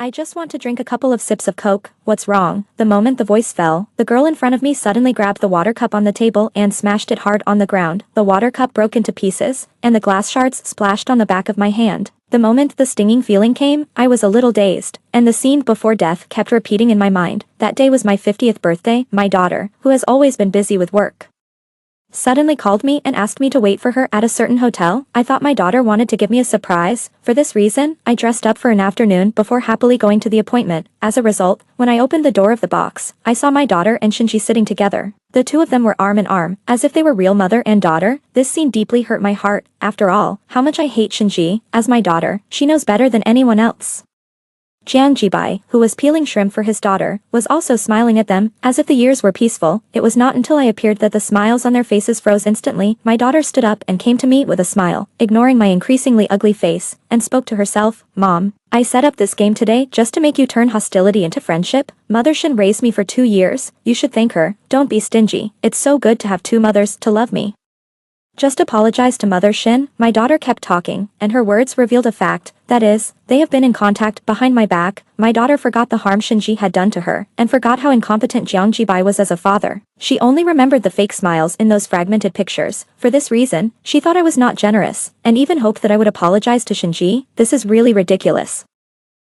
I just want to drink a couple of sips of Coke. What's wrong? The moment the voice fell, the girl in front of me suddenly grabbed the water cup on the table and smashed it hard on the ground. The water cup broke into pieces, and the glass shards splashed on the back of my hand. The moment the stinging feeling came, I was a little dazed, and the scene before death kept repeating in my mind. That day was my 50th birthday. My daughter, who has always been busy with work, suddenly called me and asked me to wait for her at a certain hotel. I thought my daughter wanted to give me a surprise. For this reason, I dressed up for an afternoon before happily going to the appointment. As a result, when I opened the door of the box, I saw my daughter and Shinji sitting together. The two of them were arm in arm, as if they were real mother and daughter. This scene deeply hurt my heart. After all, how much I hate Shinji. As my daughter, she knows better than anyone else. Jiang Jibai, who was peeling shrimp for his daughter, was also smiling at them, as if the years were peaceful. It was not until I appeared that the smiles on their faces froze instantly. My daughter stood up and came to me with a smile, ignoring my increasingly ugly face, and spoke to herself, "Mom, I set up this game today just to make you turn hostility into friendship. Mother Shin raised me for 2 years. You should thank her. Don't be stingy. It's so good to have two mothers to love me. Just apologize to Mother Shin." My daughter kept talking, and her words revealed a fact, that is, they have been in contact behind my back. My daughter forgot the harm Shinji had done to her, and forgot how incompetent Jiang Jibai was as a father. She only remembered the fake smiles in those fragmented pictures. For this reason, she thought I was not generous, and even hoped that I would apologize to Shinji. This is really ridiculous.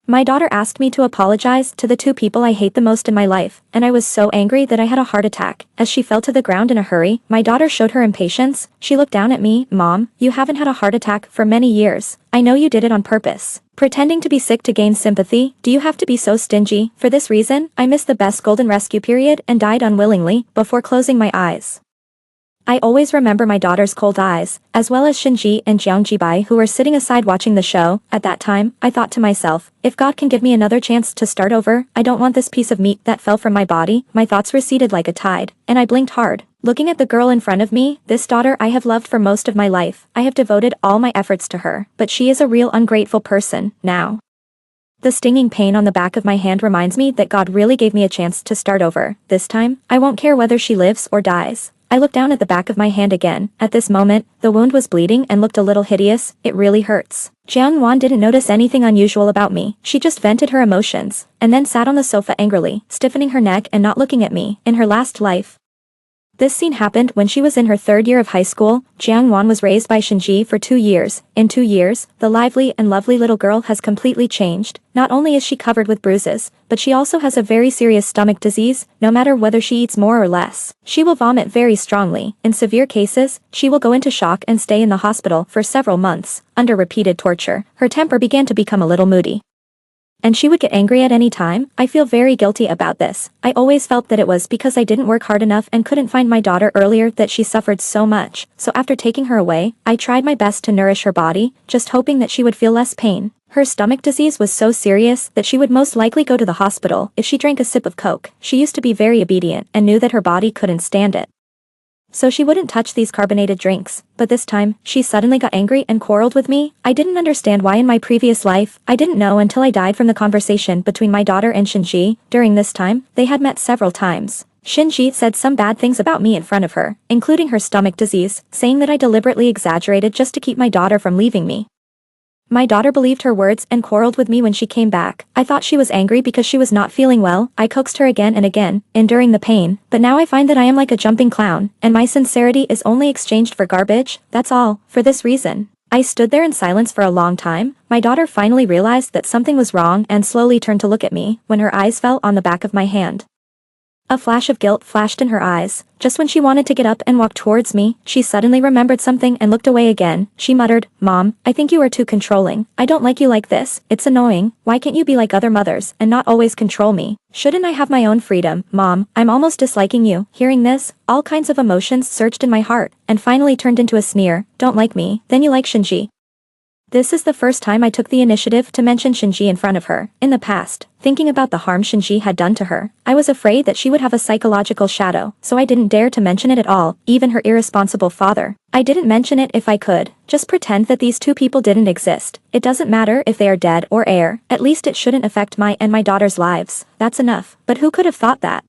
My daughter asked me to apologize to the two people I hate the most in my life, and I was so angry that I had a heart attack. As she fell to the ground in a hurry, my daughter showed her impatience. She looked down at me. "Mom, you haven't had a heart attack for many years. I know you did it on purpose. Pretending to be sick to gain sympathy. Do you have to be so stingy?" For this reason, I missed the best golden rescue period and died unwillingly before closing my eyes. I always remember my daughter's cold eyes, as well as Shinji and Jiang Jibai, who were sitting aside watching the show. At that time, I thought to myself, if God can give me another chance to start over, I don't want this piece of meat that fell from my body. My thoughts receded like a tide, and I blinked hard, looking at the girl in front of me. This daughter I have loved for most of my life. I have devoted all my efforts to her, but she is a real ungrateful person, now. The stinging pain on the back of my hand reminds me that God really gave me a chance to start over. This time, I won't care whether she lives or dies. I looked down at the back of my hand again. At this moment, the wound was bleeding and looked a little hideous. It really hurts. Jiang Wan didn't notice anything unusual about me. She just vented her emotions, and then sat on the sofa angrily, stiffening her neck and not looking at me. In her last life, this scene happened when she was in her 3rd year of high school. Jiang Wan was raised by Shinji for 2 years. In 2 years, the lively and lovely little girl has completely changed. Not only is she covered with bruises, but she also has a very serious stomach disease. No matter whether she eats more or less, she will vomit very strongly. In severe cases, she will go into shock and stay in the hospital for several months. Under repeated torture, her temper began to become a little moody, and she would get angry at any time. I feel very guilty about this. I always felt that it was because I didn't work hard enough and couldn't find my daughter earlier that she suffered so much. So after taking her away, I tried my best to nourish her body, just hoping that she would feel less pain. Her stomach disease was so serious that she would most likely go to the hospital if she drank a sip of Coke. She used to be very obedient and knew that her body couldn't stand it, so she wouldn't touch these carbonated drinks. But this time, she suddenly got angry and quarreled with me. I didn't understand why in my previous life. I didn't know until I died from the conversation between my daughter and Shinji. During this time, they had met several times. Shinji said some bad things about me in front of her, including her stomach disease, saying that I deliberately exaggerated just to keep my daughter from leaving me. My daughter believed her words and quarreled with me when she came back. I thought she was angry because she was not feeling well. I coaxed her again and again, enduring the pain, but now I find that I am like a jumping clown, and my sincerity is only exchanged for garbage. That's all. For this reason, I stood there in silence for a long time. My daughter finally realized that something was wrong and slowly turned to look at me when her eyes fell on the back of my hand. A flash of guilt flashed in her eyes. Just when she wanted to get up and walk towards me, she suddenly remembered something and looked away again. She muttered, "Mom, I think you are too controlling. I don't like you like this. It's annoying. Why can't you be like other mothers and not always control me? Shouldn't I have my own freedom? Mom, I'm almost disliking you." Hearing this, all kinds of emotions surged in my heart, and finally turned into a sneer. "Don't like me? Then you like Shinji." This is the first time I took the initiative to mention Shinji in front of her. In the past, thinking about the harm Shinji had done to her, I was afraid that she would have a psychological shadow, so I didn't dare to mention it at all, even her irresponsible father. I didn't mention it if I could. Just pretend that these two people didn't exist. It doesn't matter if they are dead or heir. At least it shouldn't affect my and my daughter's lives. That's enough. But who could have thought that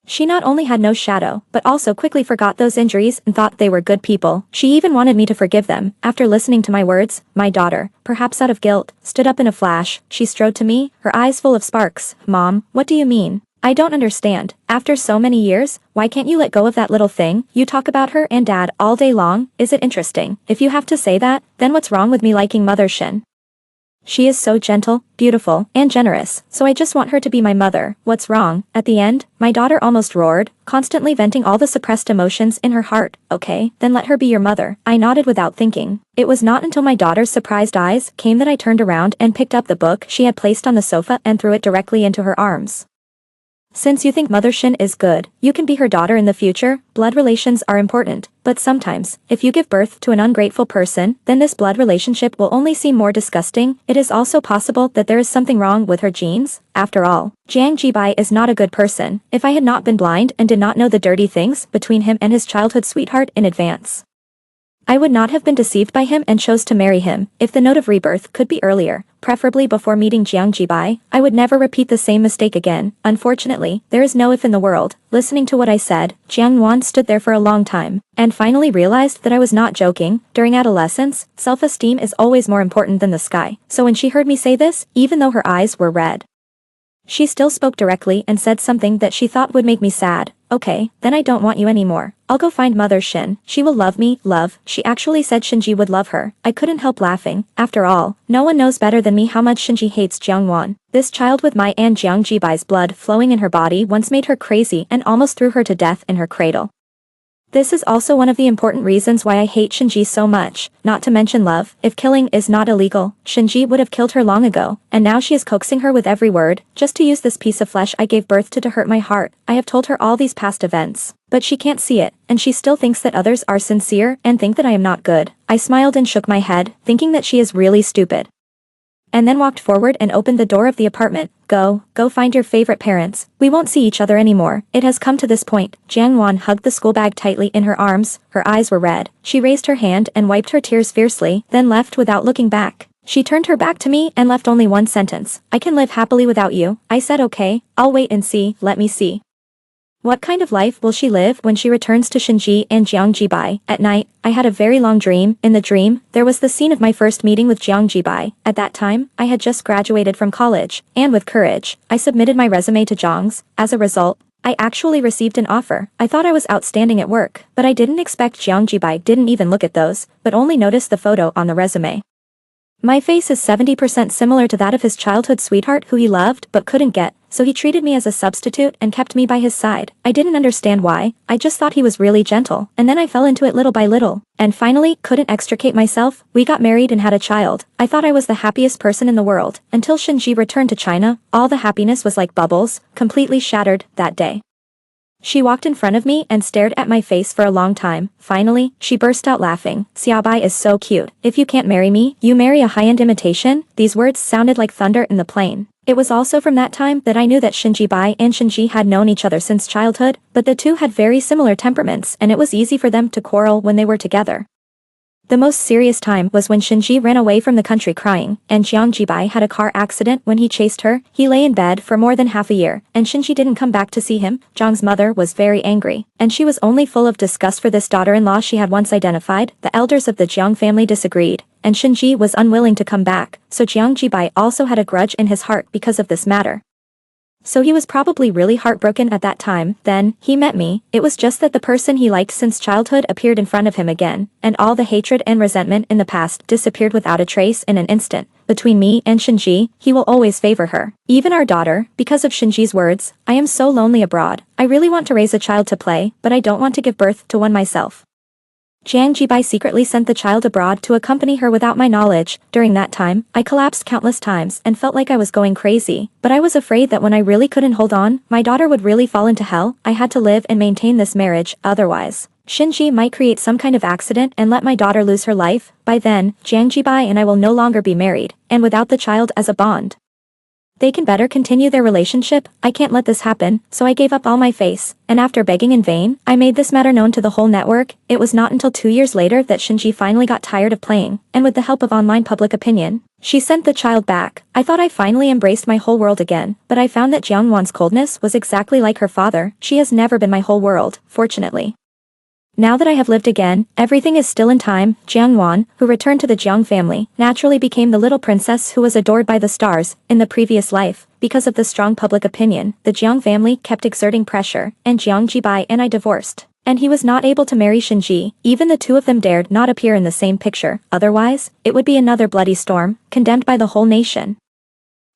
She not only had no shadow, but also quickly forgot those injuries and thought they were good people. She even wanted me to forgive them. After listening to my words, my daughter, perhaps out of guilt, stood up in a flash. She strode to me, her eyes full of sparks. Mom, what do you mean? I don't understand. After so many years, why can't you let go of that little thing? You talk about her and Dad all day long. Is it interesting? If you have to say that, then what's wrong with me liking Mother Shin? She is so gentle, beautiful, and generous, so I just want her to be my mother. What's wrong? At the end, my daughter almost roared, constantly venting all the suppressed emotions in her heart. Okay, then let her be your mother. I nodded without thinking. It was not until my daughter's surprised eyes came that I turned around and picked up the book she had placed on the sofa and threw it directly into her arms. Since you think Mother Shin is good, you can be her daughter in the future. Blood relations are important, but sometimes, if you give birth to an ungrateful person, then this blood relationship will only seem more disgusting. It is also possible that there is something wrong with her genes. After all, Jiang Jibai is not a good person. If I had not been blind and did not know the dirty things between him and his childhood sweetheart in advance, I would not have been deceived by him and chose to marry him. If the note of rebirth could be earlier, preferably before meeting Jiang Jibai, I would never repeat the same mistake again. Unfortunately, there is no if in the world. Listening to what I said, Jiang Yuan stood there for a long time, and finally realized that I was not joking. During adolescence, self-esteem is always more important than the sky. So when she heard me say this, even though her eyes were red, she still spoke directly and said something that she thought would make me sad. Okay, then I don't want you anymore. I'll go find Mother Shin. She will love me. Love. She actually said Shinji would love her. I couldn't help laughing. After all, no one knows better than me how much Shinji hates Jiang Wan. This child with my and Jiang Jibai's blood flowing in her body once made her crazy and almost threw her to death in her cradle. This is also one of the important reasons why I hate Shinji so much, not to mention love. If killing is not illegal, Shinji would have killed her long ago, and now she is coaxing her with every word, just to use this piece of flesh I gave birth to hurt my heart. I have told her all these past events, but she can't see it, and she still thinks that others are sincere and think that I am not good. I smiled and shook my head, thinking that she is really stupid, and then walked forward and opened the door of the apartment. Go find your favorite parents. We won't see each other anymore. It has come to this point. Jiang Wan hugged the school bag tightly in her arms. Her eyes were red. She raised her hand and wiped her tears fiercely, then left without looking back. She turned her back to me and left only one sentence. I can live happily without you. I said okay, I'll wait and see. Let me see. What kind of life will she live when she returns to Shinji and Jiang Jibai? At night, I had a very long dream. In the dream, there was the scene of my first meeting with Jiang Jibai. At that time, I had just graduated from college, and with courage, I submitted my resume to Jiang's. As a result, I actually received an offer. I thought I was outstanding at work, but I didn't expect Jiang Jibai didn't even look at those, but only noticed the photo on the resume. My face is 70% similar to that of his childhood sweetheart who he loved but couldn't get, so he treated me as a substitute and kept me by his side. I didn't understand why, I just thought he was really gentle, and then I fell into it little by little, and finally couldn't extricate myself. We got married and had a child. I thought I was the happiest person in the world, until Shinji returned to China. All the happiness was like bubbles, completely shattered that day. She walked in front of me and stared at my face for a long time. Finally, she burst out laughing. Xiaobai is so cute. If you can't marry me, you marry a high-end imitation. These words sounded like thunder in the plane. It was also from that time that I knew that Shinji Bai and Shinji had known each other since childhood, but the two had very similar temperaments and it was easy for them to quarrel when they were together. The most serious time was when Shinji ran away from the country crying, and Jiang Jibai had a car accident when he chased her. He lay in bed for more than half a year, and Shinji didn't come back to see him. Jiang's mother was very angry, and she was only full of disgust for this daughter-in-law she had once identified. The elders of the Jiang family disagreed, and Shinji was unwilling to come back, so Jiang Jibai also had a grudge in his heart because of this matter. So he was probably really heartbroken at that time. Then, he met me. It was just that the person he liked since childhood appeared in front of him again, and all the hatred and resentment in the past disappeared without a trace in an instant. Between me and Shinji, he will always favor her. Even our daughter, because of Shinji's words. I am so lonely abroad. I really want to raise a child to play, but I don't want to give birth to one myself. Jiang Jibai secretly sent the child abroad to accompany her without my knowledge. During that time, I collapsed countless times and felt like I was going crazy, but I was afraid that when I really couldn't hold on, my daughter would really fall into hell. I had to live and maintain this marriage, otherwise Shinji might create some kind of accident and let my daughter lose her life. By then, Jiang Jibai and I will no longer be married, and without the child as a bond. They can better continue their relationship. I can't let this happen, so I gave up all my face, and after begging in vain, I made this matter known to the whole network. It was not until 2 years later that Shinji finally got tired of playing, and with the help of online public opinion, she sent the child back. I thought I finally embraced my whole world again, but I found that Jiangwan's coldness was exactly like her father. She has never been my whole world, fortunately. Now that I have lived again, everything is still in time. Jiangwan, who returned to the Jiang family, naturally became the little princess who was adored by the stars. In the previous life, because of the strong public opinion, the Jiang family kept exerting pressure, and Jiang Jibai and I divorced. And he was not able to marry Shinji. Even the two of them dared not appear in the same picture, otherwise, it would be another bloody storm, condemned by the whole nation.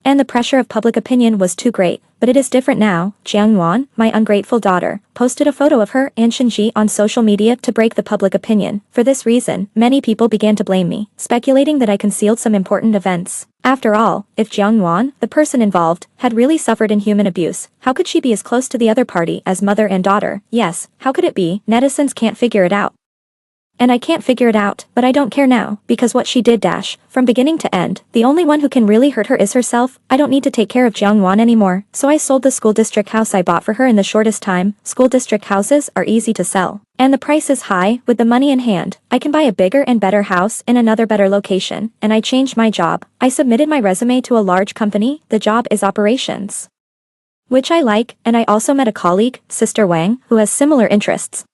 And the pressure of public opinion was too great, but it is different now. Jiangwan, my ungrateful daughter, posted a photo of her and Shinji on social media to break the public opinion. For this reason, many people began to blame me, speculating that I concealed some important events. After all, if Jiangwan, the person involved, had really suffered inhuman abuse, how could she be as close to the other party as mother and daughter? Yes, how could it be? Netizens can't figure it out. And I can't figure it out, but I don't care now, because what she did from beginning to end, the only one who can really hurt her is herself. I don't need to take care of Jiangwan anymore, so I sold the school district house I bought for her in the shortest time. School district houses are easy to sell, and the price is high. With the money in hand, I can buy a bigger and better house in another better location, and I changed my job. I submitted my resume to a large company. The job is operations, which I like, and I also met a colleague, Sister Wang, who has similar interests.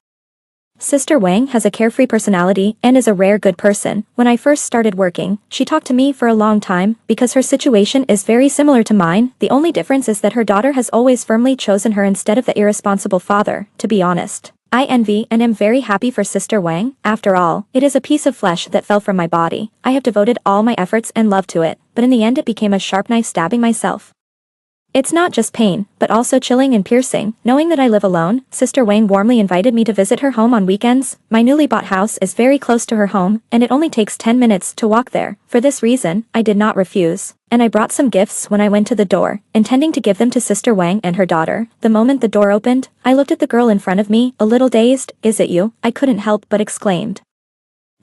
Sister Wang has a carefree personality and is a rare good person. When I first started working, she talked to me for a long time, because her situation is very similar to mine. The only difference is that her daughter has always firmly chosen her instead of the irresponsible father. To be honest, I envy and am very happy for Sister Wang. After all, it is a piece of flesh that fell from my body. I have devoted all my efforts and love to it, but in the end it became a sharp knife stabbing myself. It's not just pain, but also chilling and piercing. Knowing that I live alone, Sister Wang warmly invited me to visit her home on weekends. My newly bought house is very close to her home, and it only takes 10 minutes to walk there. For this reason, I did not refuse, and I brought some gifts when I went to the door, intending to give them to Sister Wang and her daughter. The moment the door opened, I looked at the girl in front of me, a little dazed. "Is it you?" I couldn't help but exclaimed.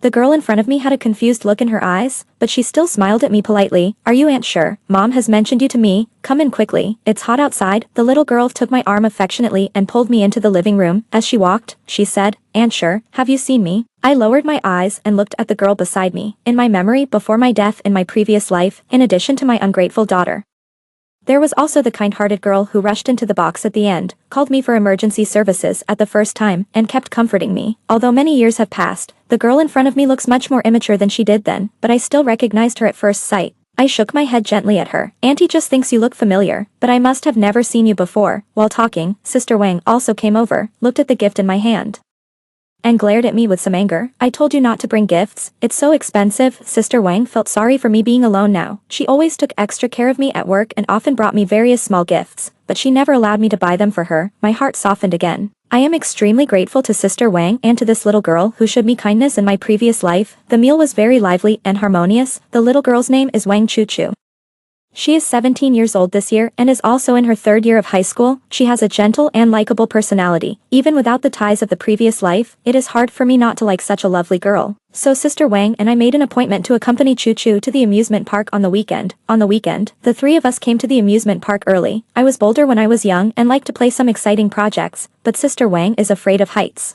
The girl in front of me had a confused look in her eyes, but she still smiled at me politely. "Are you Aunt Sure? Mom has mentioned you to me. Come in quickly. It's hot outside." The little girl took my arm affectionately and pulled me into the living room. As she walked, she said, "Aunt Sure, have you seen me?" I lowered my eyes and looked at the girl beside me. In my memory before my death in my previous life, in addition to my ungrateful daughter, there was also the kind-hearted girl who rushed into the box at the end, called me for emergency services at the first time, and kept comforting me. Although many years have passed, the girl in front of me looks much more immature than she did then, but I still recognized her at first sight. I shook my head gently at her. "Auntie just thinks you look familiar, but I must have never seen you before." While talking, Sister Wang also came over, looked at the gift in my hand, and glared at me with some anger. "I told you not to bring gifts. It's so expensive." Sister Wang felt sorry for me being alone now. She always took extra care of me at work and often brought me various small gifts, but she never allowed me to buy them for her. My heart softened again. I am extremely grateful to Sister Wang and to this little girl who showed me kindness in my previous life. The meal was very lively and harmonious. The little girl's name is Wang Chuchu. She is 17 years old this year and is also in her 3rd year of high school. She has a gentle and likable personality. Even without the ties of the previous life, it is hard for me not to like such a lovely girl. So Sister Wang and I made an appointment to accompany Chuchu to the amusement park on the weekend. On the weekend, the three of us came to the amusement park early. I was bolder when I was young and liked to play some exciting projects, but Sister Wang is afraid of heights.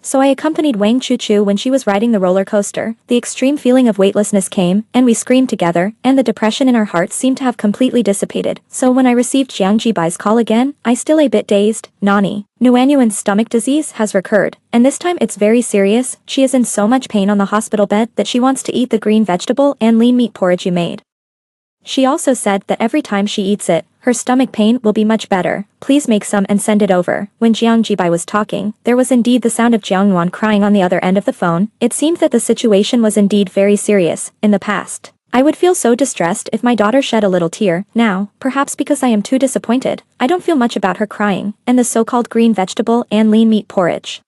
So I accompanied Wang Chuchu when she was riding the roller coaster. The extreme feeling of weightlessness came, and we screamed together, and the depression in our hearts seemed to have completely dissipated. So when I received Jiang Jibai's call again, I still a bit dazed. "Nani, Nguyenuan's stomach disease has recurred, and this time it's very serious. She is in so much pain on the hospital bed that she wants to eat the green vegetable and lean meat porridge you made. She also said that every time she eats it, her stomach pain will be much better. Please make some and send it over." When Jiang Jibai was talking, there was indeed the sound of Jiangwan crying on the other end of the phone. It seemed that the situation was indeed very serious. In the past, I would feel so distressed if my daughter shed a little tear. Now, perhaps because I am too disappointed, I don't feel much about her crying, and the so-called green vegetable and lean meat porridge.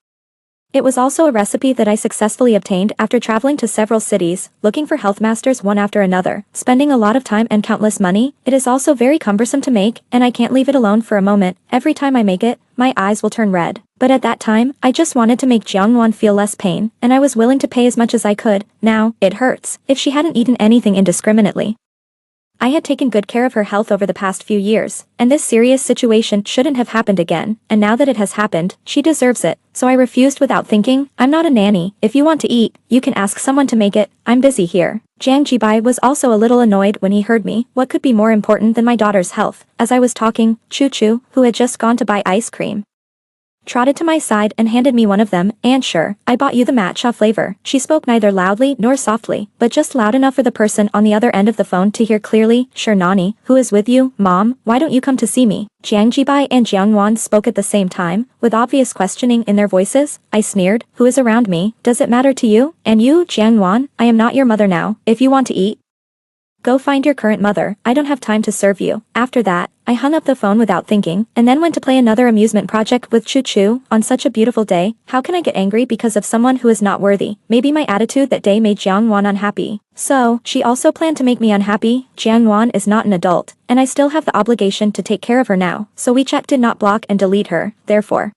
It was also a recipe that I successfully obtained after traveling to several cities, looking for health masters one after another, spending a lot of time and countless money. It is also very cumbersome to make, and I can't leave it alone for a moment. Every time I make it, my eyes will turn red. But at that time, I just wanted to make Jiangwan feel less pain, and I was willing to pay as much as I could. Now, it hurts. If she hadn't eaten anything indiscriminately, I had taken good care of her health over the past few years, and this serious situation shouldn't have happened again, and now that it has happened, she deserves it. So I refused without thinking. I'm not a nanny. If you want to eat, you can ask someone to make it. I'm busy here. Jiang Jibai was also a little annoyed when he heard me. What could be more important than my daughter's health? As I was talking, Chu Chu, who had just gone to buy ice cream, trotted to my side and handed me one of them. And sure, I bought you the matcha flavor. She spoke neither loudly nor softly, but just loud enough for the person on the other end of the phone to hear clearly. Sure, Nani, who is with you? Mom, why don't you come to see me? Jiang Jibai and Jiang Wan spoke at the same time, with obvious questioning in their voices. I sneered. Who is around me? Does it matter to you? And you, Jiang Wan, I am not your mother now. If you want to eat, go find your current mother. I don't have time to serve you. After that, I hung up the phone without thinking, and then went to play another amusement project with Chu Chu. On such a beautiful day, how can I get angry because of someone who is not worthy? Maybe my attitude that day made Jiang Wan unhappy. So, she also planned to make me unhappy. Jiang Wan is not an adult, and I still have the obligation to take care of her now, so WeChat did not block and delete her, therefore.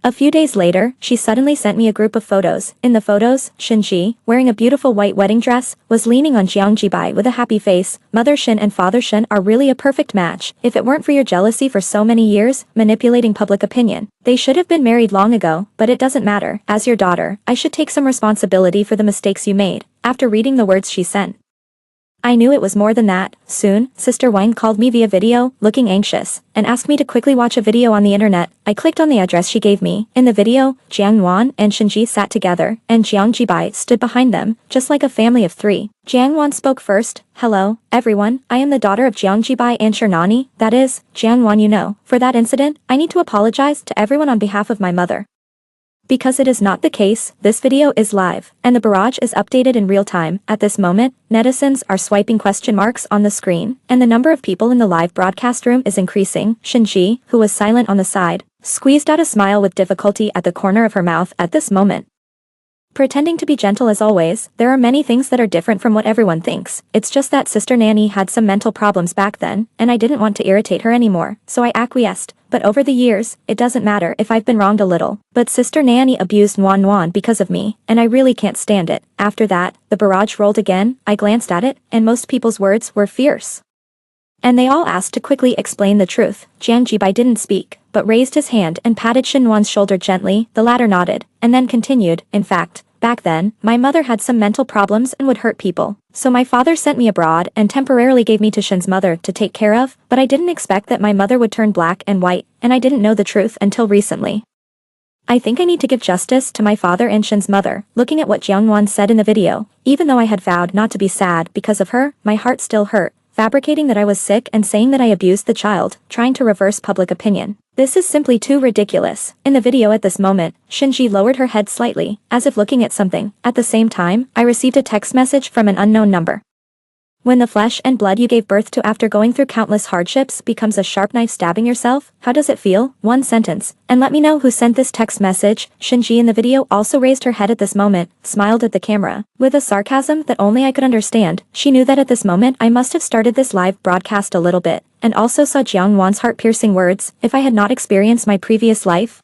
A few days later, she suddenly sent me a group of photos. In the photos, Shinji, wearing a beautiful white wedding dress, was leaning on Jiang Jibai with a happy face. Mother Shin and Father Shin are really a perfect match. If it weren't for your jealousy for so many years, manipulating public opinion, they should have been married long ago, but it doesn't matter. As your daughter, I should take some responsibility for the mistakes you made. After reading the words she sent, I knew it was more than that. Soon, Sister Wang called me via video, looking anxious, and asked me to quickly watch a video on the internet. I clicked on the address she gave me. In the video, Jiang Wan and Shinji sat together, and Jiang Jibai stood behind them, just like a family of three. Jiang Wan spoke first. Hello, everyone, I am the daughter of Jiang Jibai and Shernani, that is, Jiang Wan, you know. For that incident, I need to apologize to everyone on behalf of my mother. Because it is not the case, this video is live, and the barrage is updated in real time. At this moment, netizens are swiping question marks on the screen, and the number of people in the live broadcast room is increasing. Shinji, who was silent on the side, squeezed out a smile with difficulty at the corner of her mouth at this moment. Pretending to be gentle as always, there are many things that are different from what everyone thinks. It's just that Sister Nanny had some mental problems back then, and I didn't want to irritate her anymore, so I acquiesced. But over the years, it doesn't matter if I've been wronged a little. But Sister Nanny abused Wan Wan because of me, and I really can't stand it. After that, the barrage rolled again. I glanced at it, and most people's words were fierce, and they all asked to quickly explain the truth. Jiang Jibai didn't speak, but raised his hand and patted Shin Wan's shoulder gently. The latter nodded, and then continued. In fact, back then, my mother had some mental problems and would hurt people. So my father sent me abroad and temporarily gave me to Shin's mother to take care of, but I didn't expect that my mother would turn black and white, and I didn't know the truth until recently. I think I need to give justice to my father and Shin's mother. Looking at what Jiang Wan said in the video, even though I had vowed not to be sad because of her, my heart still hurt. Fabricating that I was sick and saying that I abused the child, trying to reverse public opinion. This is simply too ridiculous. In the video at this moment, Shinji lowered her head slightly, as if looking at something. At the same time, I received a text message from an unknown number. When the flesh and blood you gave birth to after going through countless hardships becomes a sharp knife stabbing yourself, how does it feel? One sentence. And let me know who sent this text message. Shinji in the video also raised her head at this moment, smiled at the camera, with a sarcasm that only I could understand. She knew that at this moment I must have started this live broadcast a little bit, and also saw Jiang Wan's heart-piercing words. If I had not experienced my previous life,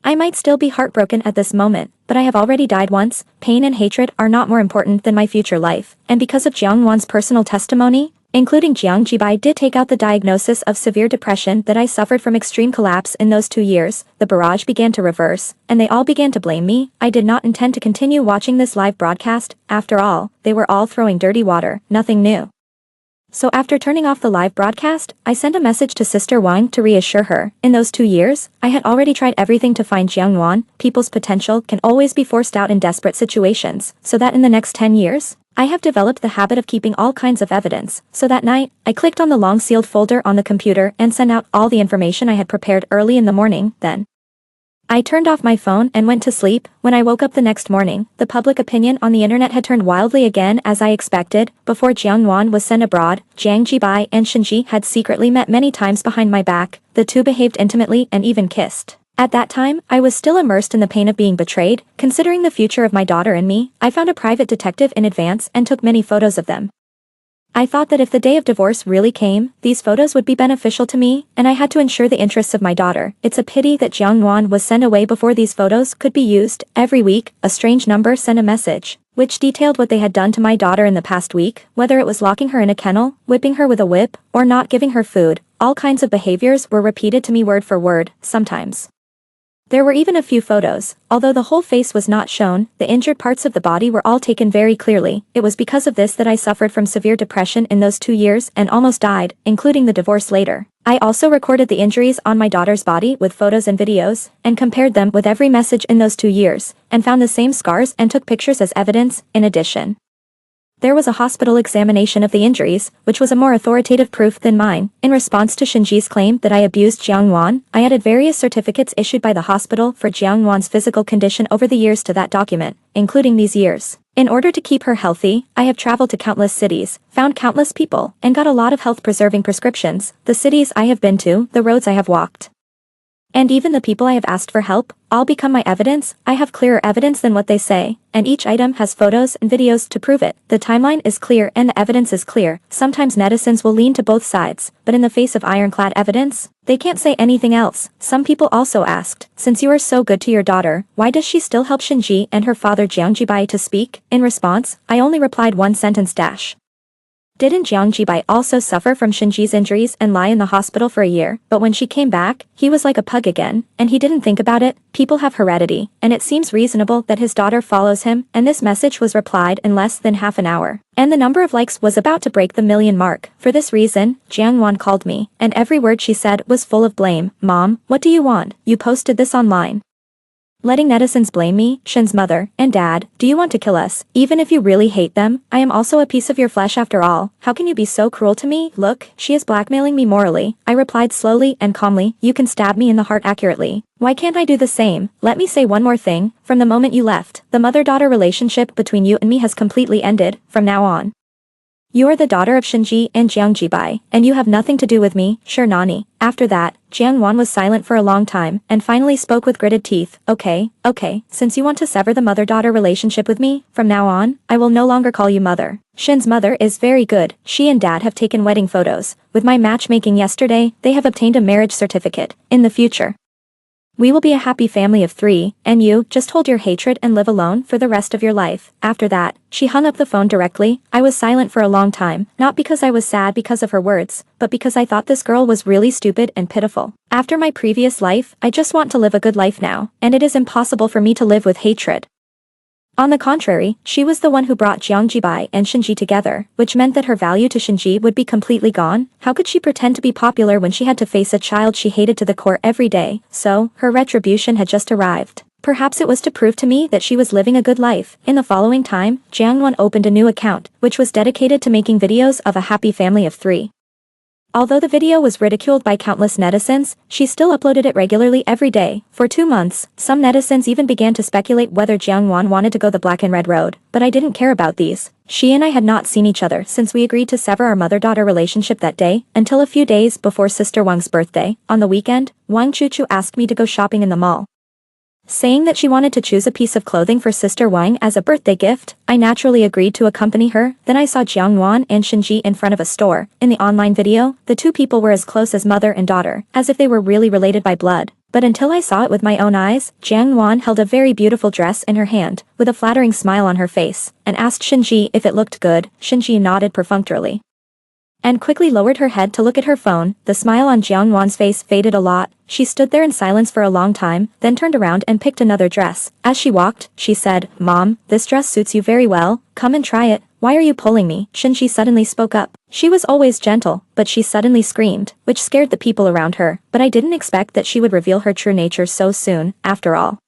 I might still be heartbroken at this moment, but I have already died once. Pain and hatred are not more important than my future life, and because of Jiang Wan's personal testimony, including Jiang Jibai did take out the diagnosis of severe depression that I suffered from extreme collapse in those 2 years, the barrage began to reverse, and they all began to blame me. I did not intend to continue watching this live broadcast. After all, they were all throwing dirty water, nothing new. So after turning off the live broadcast, I sent a message to Sister Wang to reassure her. In those 2 years, I had already tried everything to find Jiang Wan. People's potential can always be forced out in desperate situations, so that in the next 10 years, I have developed the habit of keeping all kinds of evidence. So that night, I clicked on the long sealed folder on the computer and sent out all the information I had prepared early in the morning. Then I turned off my phone and went to sleep. When I woke up the next morning, the public opinion on the internet had turned wildly again as I expected. Before Jiang Wan was sent abroad, Jiang Jibai and Shinji had secretly met many times behind my back. The two behaved intimately and even kissed. At that time, I was still immersed in the pain of being betrayed. Considering the future of my daughter and me, I found a private detective in advance and took many photos of them. I thought that if the day of divorce really came, these photos would be beneficial to me, and I had to ensure the interests of my daughter. It's a pity that Jiang Wan was sent away before these photos could be used. Every week, a strange number sent a message. which detailed what they had done to my daughter in the past week, whether it was locking her in a kennel, whipping her with a whip, or not giving her food. All kinds of behaviors were repeated to me word for word, sometimes. There were even a few photos. Although the whole face was not shown, the injured parts of the body were all taken very clearly. It was because of this that I suffered from severe depression in those 2 years and almost died, including the divorce later. I also recorded the injuries on my daughter's body with photos and videos, and compared them with every message in those 2 years, and found the same scars and took pictures as evidence. In addition, there was a hospital examination of the injuries, which was a more authoritative proof than mine. In response to Shinji's claim that I abused Jiang Wan, I added various certificates issued by the hospital for Jiang Wan's physical condition over the years to that document, including these years. In order to keep her healthy, I have traveled to countless cities, found countless people, and got a lot of health-preserving prescriptions. The cities I have been to, the roads I have walked, and even the people I have asked for help, all become my evidence. I have clearer evidence than what they say, and each item has photos and videos to prove it. The timeline is clear and the evidence is clear. Sometimes netizens will lean to both sides, but in the face of ironclad evidence, they can't say anything else. Some people also asked, since you are so good to your daughter, why does she still help Shinji and her father Jiang Jibai to speak? In response, I only replied one sentence dash. Didn't Jiang Jibai also suffer from Shinji's injuries and lie in the hospital for a year? But when she came back, he was like a pug again, and he didn't think about it. People have heredity, and it seems reasonable that his daughter follows him, and this message was replied in less than half an hour. And the number of likes was about to break the 1,000,000 mark. For this reason, Jiang Wan called me, and every word she said was full of blame. Mom, what do you want? You posted this online, letting netizens blame me, Shin's mother, and dad. Do you want to kill us? Even if you really hate them, I am also a piece of your flesh after all. How can you be so cruel to me? Look, she is blackmailing me morally. I replied slowly and calmly, you can stab me in the heart accurately. Why can't I do the same? Let me say one more thing. From the moment you left, the mother-daughter relationship between you and me has completely ended. From now on, you are the daughter of Shinji and Jiang Jibai, and you have nothing to do with me, sure Nani. After that, Jiang Wan was silent for a long time, and finally spoke with gritted teeth. Okay, since you want to sever the mother-daughter relationship with me, from now on, I will no longer call you mother. Shin's mother is very good. She and dad have taken wedding photos. With my matchmaking yesterday, they have obtained a marriage certificate. In the future, we will be a happy family of 3, and you, just hold your hatred and live alone for the rest of your life. After that, she hung up the phone directly. I was silent for a long time, not because I was sad because of her words, but because I thought this girl was really stupid and pitiful. After my previous life, I just want to live a good life now, and it is impossible for me to live with hatred. On the contrary, she was the one who brought Jiang Jibai and Shinji together, which meant that her value to Shinji would be completely gone. How could she pretend to be popular when she had to face a child she hated to the core every day? So, her retribution had just arrived. Perhaps it was to prove to me that she was living a good life. In the following time, Jiang Wan opened a new account, which was dedicated to making videos of a happy family of 3. Although the video was ridiculed by countless netizens, she still uploaded it regularly every day. For 2 months, some netizens even began to speculate whether Jiang Wan wanted to go the black and red road, but I didn't care about these. She and I had not seen each other since we agreed to sever our mother-daughter relationship that day, until a few days before Sister Wang's birthday. On the weekend, Wang Chuchu asked me to go shopping in the mall, saying that she wanted to choose a piece of clothing for Sister Wang as a birthday gift. I naturally agreed to accompany her. Then I saw Jiang Wan and Shinji in front of a store. In the online video, the 2 people were as close as mother and daughter, as if they were really related by blood. But until I saw it with my own eyes, Jiang Wan held a very beautiful dress in her hand, with a flattering smile on her face, and asked Shinji if it looked good. Shinji nodded perfunctorily, and quickly lowered her head to look at her phone. The smile on Jiang Wan's face faded a lot. She stood there in silence for a long time, then turned around and picked another dress. As she walked, she said, Mom, this dress suits you very well. Come and try it. Why are you pulling me? Shinji suddenly spoke up. She was always gentle, but she suddenly screamed, which scared the people around her. But I didn't expect that she would reveal her true nature so soon. After all,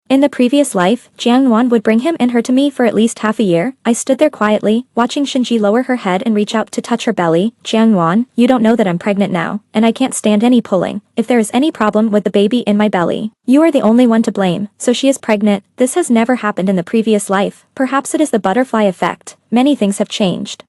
in the previous life, Jiang Wan would bring him and her to me for at least half a year. I stood there quietly, watching Shinji lower her head and reach out to touch her belly. Jiang Wan, you don't know that I'm pregnant now, and I can't stand any pulling. If there is any problem with the baby in my belly, you are the only one to blame. So she is pregnant. This has never happened in the previous life. Perhaps it is the butterfly effect. Many things have changed.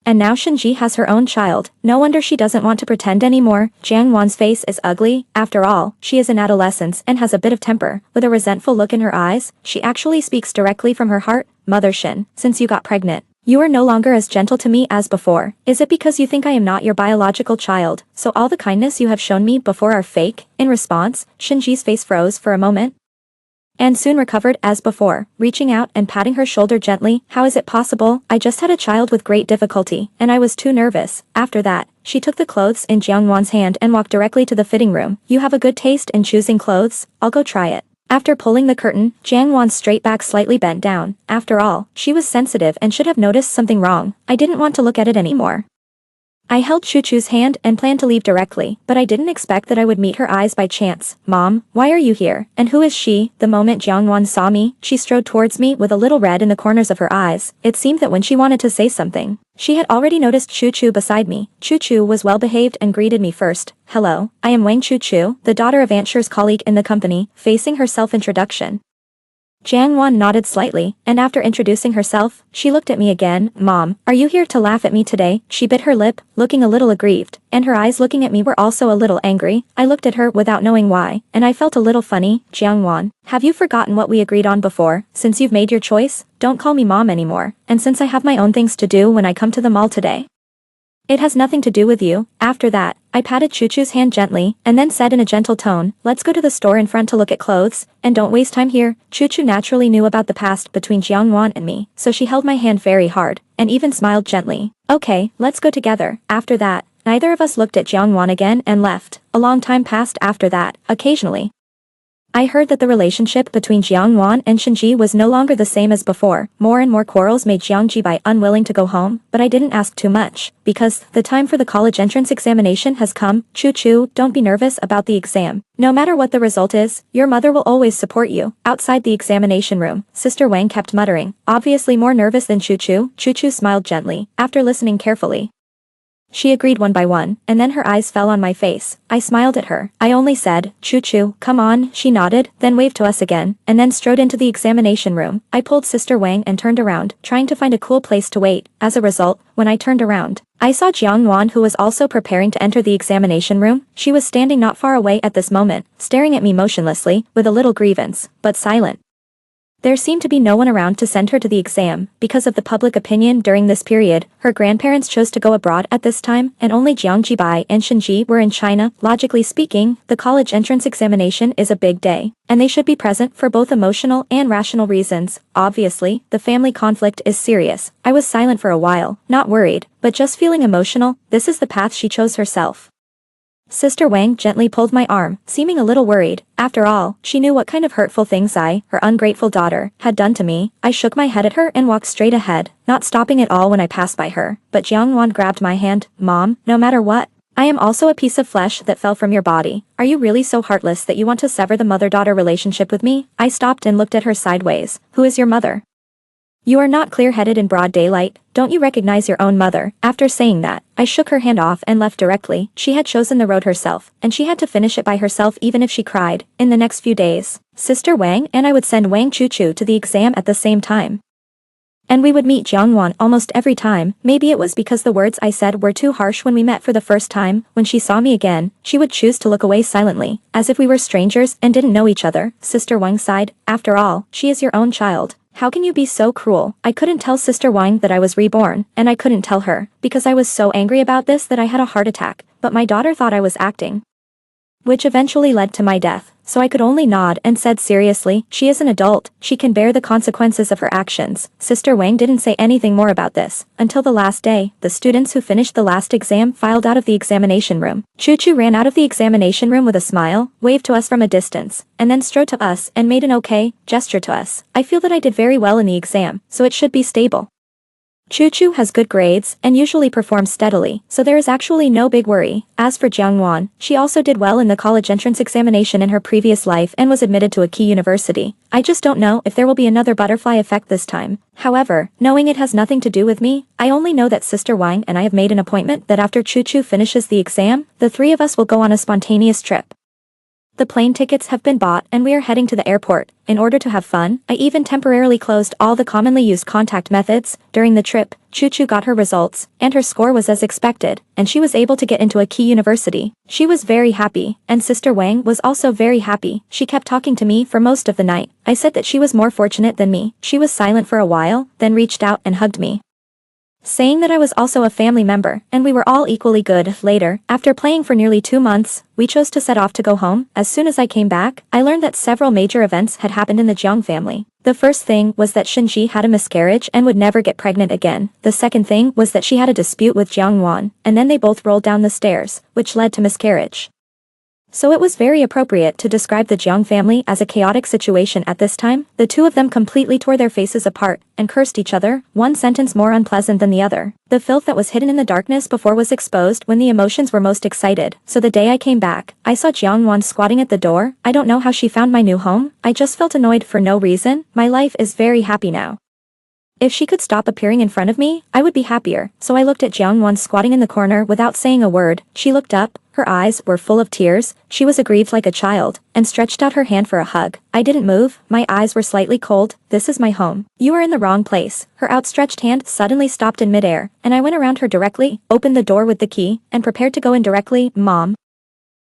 And now Shinji has her own child. No wonder she doesn't want to pretend anymore. Jiang Wan's face is ugly. After all, she is in adolescence and has a bit of temper. With a resentful look in her eyes, she actually speaks directly from her heart. Mother Shin, since you got pregnant, you are no longer as gentle to me as before. Is it because you think I am not your biological child? So all the kindness you have shown me before are fake? In response, Shinji's face froze for a moment, and soon recovered as before, reaching out and patting her shoulder gently. How is it possible? I just had a child with great difficulty, and I was too nervous. After that, she took the clothes in Jiangwan's hand and walked directly to the fitting room. You have a good taste in choosing clothes, I'll go try it. After pulling the curtain, Jiangwan's straight back slightly bent down. After all, she was sensitive and should have noticed something wrong. I didn't want to look at it anymore. I held Chuchu's hand and planned to leave directly, but I didn't expect that I would meet her eyes by chance. Mom, why are you here? And who is she? The moment Jiangwan saw me, she strode towards me with a little red in the corners of her eyes. It seemed that when she wanted to say something, she had already noticed Chuchu beside me. Chuchu was well behaved and greeted me first. Hello, I am Wang Chuchu, the daughter of Aunt Shi's colleague in the company, facing her self-introduction. Jiangwan nodded slightly, and after introducing herself, she looked at me again. Mom, are you here to laugh at me today? She bit her lip, looking a little aggrieved, and her eyes looking at me were also a little angry. I looked at her without knowing why, and I felt a little funny. Jiangwan, have you forgotten what we agreed on before? Since you've made your choice, don't call me mom anymore, and since I have my own things to do when I come to the mall today, it has nothing to do with you. After that, I patted Chuchu's hand gently, and then said in a gentle tone, let's go to the store in front to look at clothes, and don't waste time here. Chuchu naturally knew about the past between Jiangwan and me, so she held my hand very hard, and even smiled gently. Okay, let's go together. After that, neither of us looked at Jiangwan again and left. A long time passed after that. Occasionally, I heard that the relationship between Jiangwan and Shinji was no longer the same as before. More and more quarrels made Jiang Jibai unwilling to go home, but I didn't ask too much, because the time for the college entrance examination has come. Chuchu, don't be nervous about the exam. No matter what the result is, your mother will always support you. Outside the examination room, Sister Wang kept muttering, obviously more nervous than Chuchu. Chuchu smiled gently, after listening carefully. She agreed one by one, and then her eyes fell on my face. I smiled at her. I only said, Chuchu, come on. She nodded, then waved to us again, and then strode into the examination room. I pulled Sister Wang and turned around, trying to find a cool place to wait. As a result, when I turned around, I saw Jiangwan, who was also preparing to enter the examination room. She was standing not far away at this moment, staring at me motionlessly, with a little grievance, but silent. There seemed to be no one around to send her to the exam. Because of the public opinion during this period, her grandparents chose to go abroad at this time, and only Jiang Jibai and Shinji were in China. Logically speaking, the college entrance examination is a big day, and they should be present for both emotional and rational reasons. Obviously, the family conflict is serious. I was silent for a while, not worried, but just feeling emotional. This is the path she chose herself. Sister Wang gently pulled my arm, seeming a little worried. After all, she knew what kind of hurtful things I, her ungrateful daughter, had done to me. I shook my head at her and walked straight ahead, not stopping at all when I passed by her. But Jiangwan grabbed my hand. Mom, no matter what, I am also a piece of flesh that fell from your body. Are you really so heartless that you want to sever the mother-daughter relationship with me? I stopped and looked at her sideways. Who is your mother? You are not clear-headed in broad daylight. Don't you recognize your own mother? After saying that, I shook her hand off and left directly. She had chosen the road herself, and she had to finish it by herself even if she cried. In the next few days, Sister Wang and I would send Wang Chuchu to the exam at the same time. And we would meet Jiangwan almost every time. Maybe it was because the words I said were too harsh when we met for the first time. When she saw me again, she would choose to look away silently, as if we were strangers and didn't know each other. Sister Wang sighed. After all, she is your own child. How can you be so cruel? I couldn't tell Sister Wang that I was reborn, and I couldn't tell her, because I was so angry about this that I had a heart attack, but my daughter thought I was acting, which eventually led to my death. So I could only nod and said seriously, she is an adult, she can bear the consequences of her actions. Sister Wang didn't say anything more about this, until the last day. The students who finished the last exam filed out of the examination room. Chuchu ran out of the examination room with a smile, waved to us from a distance, and then strode to us and made an okay gesture to us. I feel that I did very well in the exam, so it should be stable. Chuchu has good grades and usually performs steadily, so there is actually no big worry. As for Jiangwan, she also did well in the college entrance examination in her previous life and was admitted to a key university. I just don't know if there will be another butterfly effect this time. However, knowing it has nothing to do with me, I only know that Sister Wang and I have made an appointment that after Chuchu finishes the exam, the three of us will go on a spontaneous trip. The plane tickets have been bought and we are heading to the airport. In order to have fun, I even temporarily closed all the commonly used contact methods. During the trip, Chuchu got her results, and her score was as expected, and she was able to get into a key university. She was very happy, and Sister Wang was also very happy. She kept talking to me for most of the night. I said that she was more fortunate than me. She was silent for a while, then reached out and hugged me. saying that I was also a family member and we were all equally good. Later, after playing for nearly 2 months, we chose to set off to go home. As soon as I came back, I learned that several major events had happened in the Jiang family. The first thing was that Shinji had a miscarriage and would never get pregnant again. The second thing was that she had a dispute with Jiang Wan, and then they both rolled down the stairs, which led to miscarriage. So it was very appropriate to describe the Jiang family as a chaotic situation at this time. The two of them completely tore their faces apart and cursed each other, one sentence more unpleasant than the other. The filth that was hidden in the darkness before was exposed when the emotions were most excited. So the day I came back, I saw Jiang Wan squatting at the door. I don't know how she found my new home. I just felt annoyed for no reason. My life is very happy now. If she could stop appearing in front of me, I would be happier. So I looked at Jiang Wan squatting in the corner without saying a word. She looked up, her eyes were full of tears, she was aggrieved like a child, and stretched out her hand for a hug. I didn't move, my eyes were slightly cold. This is my home. You are in the wrong place. Her outstretched hand suddenly stopped in midair, and I went around her directly, opened the door with the key, and prepared to go in directly. Mom.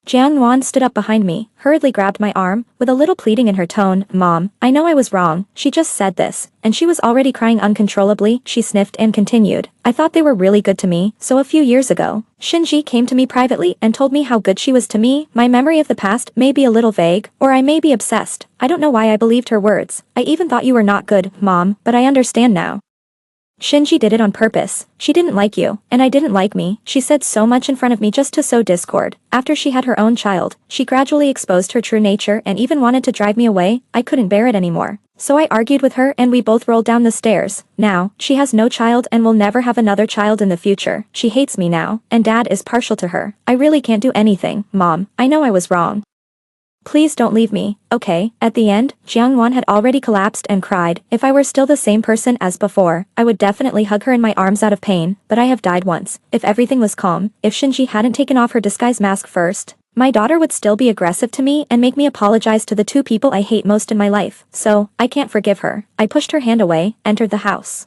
Jiang Wan stood up behind me, hurriedly grabbed my arm, with a little pleading in her tone. Mom, I know I was wrong. She just said this, and she was already crying uncontrollably. She sniffed and continued. I thought they were really good to me, so a few years ago, Shinji came to me privately and told me how good she was to me. My memory of the past may be a little vague, or I may be obsessed. I don't know why I believed her words. I even thought you were not good, Mom, but I understand now. Shinji did it on purpose. She didn't like you, and I didn't like me. She said so much in front of me just to sow discord. After she had her own child, she gradually exposed her true nature and even wanted to drive me away. I couldn't bear it anymore. So I argued with her and we both rolled down the stairs. Now, she has no child and will never have another child in the future. She hates me now, and Dad is partial to her. I really can't do anything, Mom. I know I was wrong. Please don't leave me, okay? At the end, Jiang Wan had already collapsed and cried. If I were still the same person as before, I would definitely hug her in my arms out of pain, but I have died once. If everything was calm, if Shinji hadn't taken off her disguise mask first, my daughter would still be aggressive to me and make me apologize to the two people I hate most in my life. So, I can't forgive her. I pushed her hand away, entered the house,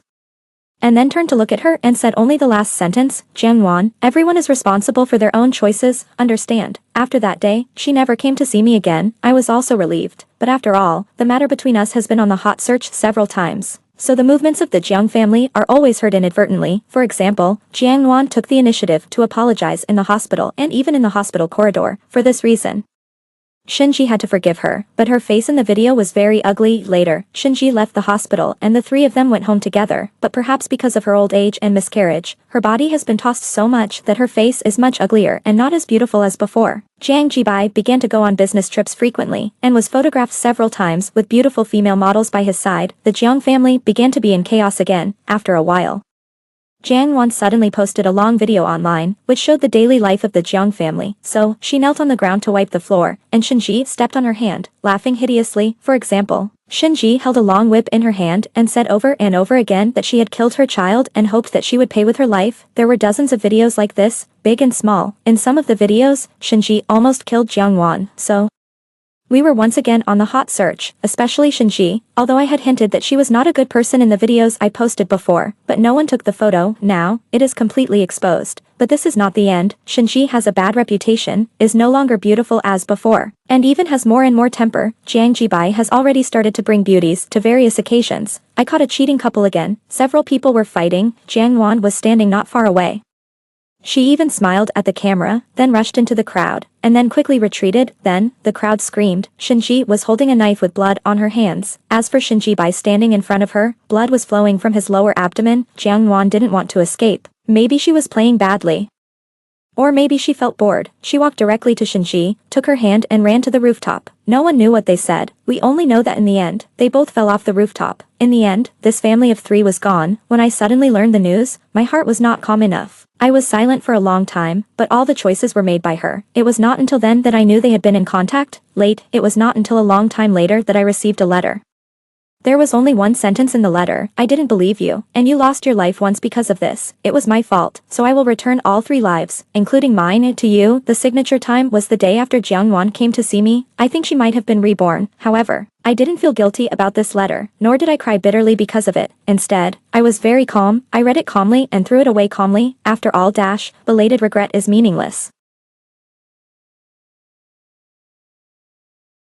and then turned to look at her and said only the last sentence. Jiang Wan, everyone is responsible for their own choices, understand? After that day, she never came to see me again. I was also relieved. But after all, the matter between us has been on the hot search several times. So the movements of the Jiang family are always heard inadvertently. For example, Jiang Wan took the initiative to apologize in the hospital and even in the hospital corridor. For this reason, Shinji had to forgive her, but her face in the video was very ugly. Later, Shinji left the hospital and the three of them went home together, but perhaps because of her old age and miscarriage, her body has been tossed so much that her face is much uglier and not as beautiful as before. Jiang Jibai began to go on business trips frequently, and was photographed several times with beautiful female models by his side. The Jiang family began to be in chaos again, after a while. Jiang Wan suddenly posted a long video online, which showed the daily life of the Jiang family. So, she knelt on the ground to wipe the floor, and Shinji stepped on her hand, laughing hideously. For example, Shinji held a long whip in her hand and said over and over again that she had killed her child and hoped that she would pay with her life. There were dozens of videos like this, big and small. In some of the videos, Shinji almost killed Jiang Wan. So, we were once again on the hot search, especially Shinji, although I had hinted that she was not a good person in the videos I posted before, but no one took the photo. Now, it is completely exposed. But this is not the end. Shinji has a bad reputation, is no longer beautiful as before, and even has more and more temper. Jiang Jibai has already started to bring beauties to various occasions. I caught a cheating couple again. Several people were fighting. Jiang Wan was standing not far away. She even smiled at the camera, then rushed into the crowd, and then quickly retreated. Then, the crowd screamed. Shinji was holding a knife with blood on her hands. As for Shinji by standing in front of her, blood was flowing from his lower abdomen. Jiang Wan didn't want to escape. Maybe she was playing badly. Or maybe she felt bored. She walked directly to Shinji, took her hand and ran to the rooftop. No one knew what they said. We only know that in the end, they both fell off the rooftop. In the end, this family of three was gone. When I suddenly learned the news, my heart was not calm enough. I was silent for a long time, but all the choices were made by her. It was not until then that I knew they had been in contact. It was not until a long time later that I received a letter. There was only one sentence in the letter. I didn't believe you, and you lost your life once because of this. It was my fault, so I will return all 3 lives, including mine, to you. The signature time was the day after Jiang Wan came to see me. I think she might have been reborn. However, I didn't feel guilty about this letter, nor did I cry bitterly because of it. Instead, I was very calm. I read it calmly and threw it away calmly. After all, belated regret is meaningless.